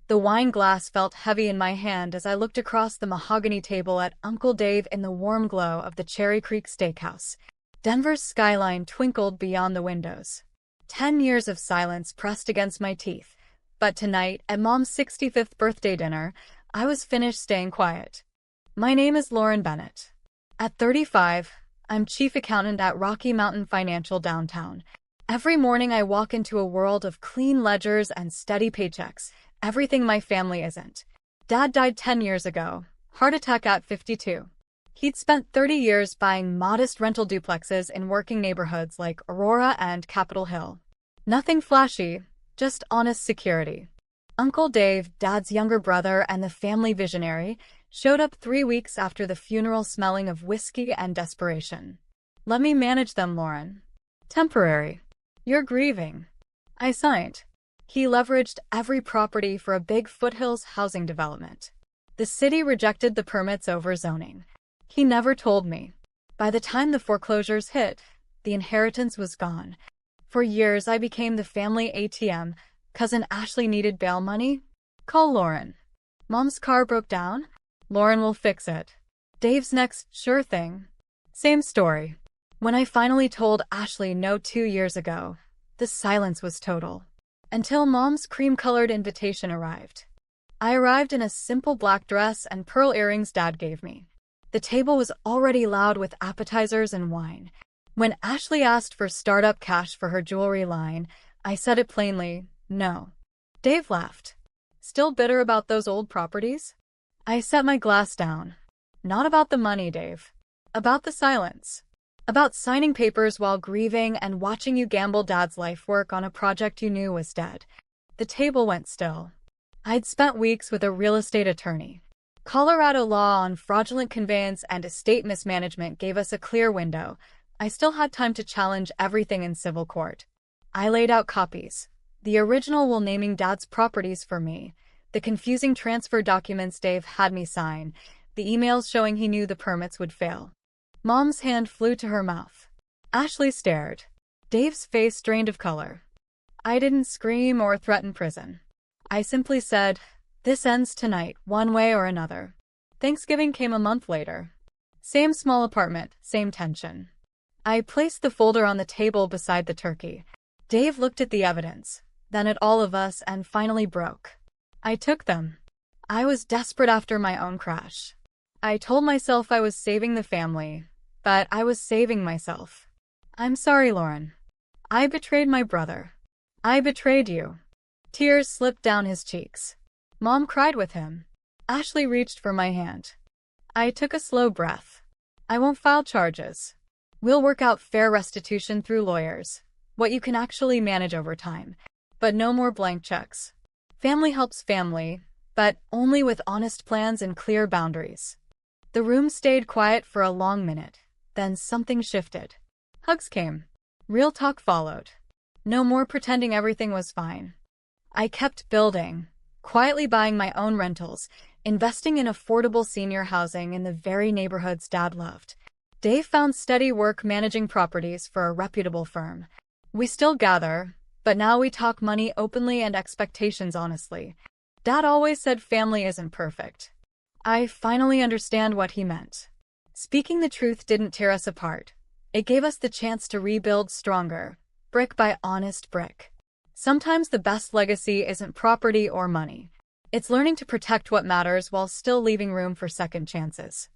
The wine glass felt heavy in my hand as I looked across the mahogany table at Uncle Dave in the warm glow of the Cherry Creek Steakhouse. Denver's skyline twinkled beyond the windows. 10 years of silence pressed against my teeth. But tonight, at Mom's 65th birthday dinner, I was finished staying quiet. My name is Lauren Bennett. At 35, I'm chief accountant at Rocky Mountain Financial downtown. Every morning I walk into a world of clean ledgers and steady paychecks, everything my family isn't. Dad died 10 years ago, heart attack at 52. He'd spent 30 years buying modest rental duplexes in working neighborhoods like Aurora and Capitol Hill. Nothing flashy, just honest security. Uncle Dave, Dad's younger brother and the family visionary, showed up 3 weeks after the funeral smelling of whiskey and desperation. Let me manage them, Lauren. Temporary. You're grieving. I signed. He leveraged every property for a big foothills housing development. The city rejected the permits over zoning. He never told me. By the time the foreclosures hit, the inheritance was gone. For years I became the family ATM. Cousin Ashley needed bail money? Call Lauren. Mom's car broke down? Lauren will fix it. Dave's next, sure thing. Same story. When I finally told Ashley no 2 years ago, the silence was total. Until Mom's cream-colored invitation arrived. I arrived in a simple black dress and pearl earrings Dad gave me. The table was already loud with appetizers and wine. When Ashley asked for startup cash for her jewelry line, I said it plainly, no. Dave laughed. Still bitter about those old properties? I set my glass down. Not about the money, Dave. About the silence. About signing papers while grieving and watching you gamble Dad's life work on a project you knew was dead. The table went still. I'd spent weeks with a real estate attorney. Colorado law on fraudulent conveyance and estate mismanagement gave us a clear window. I still had time to challenge everything in civil court. I laid out copies. The original will naming Dad's properties for me. The confusing transfer documents Dave had me sign. The emails showing he knew the permits would fail. Mom's hand flew to her mouth. Ashley stared. Dave's face drained of color. I didn't scream or threaten prison. I simply said, this ends tonight, one way or another. Thanksgiving came a month later. Same small apartment, same tension. I placed the folder on the table beside the turkey. Dave looked at the evidence, then at all of us, and finally broke. I took them. I was desperate after my own crash. I told myself I was saving the family, but I was saving myself. I'm sorry, Lauren. I betrayed my brother. I betrayed you. Tears slipped down his cheeks. Mom cried with him. Ashley reached for my hand. I took a slow breath. I won't file charges. We'll work out fair restitution through lawyers, what you can actually manage over time. But no more blank checks. Family helps family, but only with honest plans and clear boundaries. The room stayed quiet for a long minute, then something shifted. Hugs came. Real talk followed. No more pretending everything was fine. I kept building, quietly buying my own rentals, investing in affordable senior housing in the very neighborhoods Dad loved. Dave found steady work managing properties for a reputable firm. We still gather, but now we talk money openly and expectations honestly. Dad always said family isn't perfect. I finally understand what he meant. Speaking the truth didn't tear us apart. It gave us the chance to rebuild stronger, brick by honest brick. Sometimes the best legacy isn't property or money. It's learning to protect what matters while still leaving room for second chances.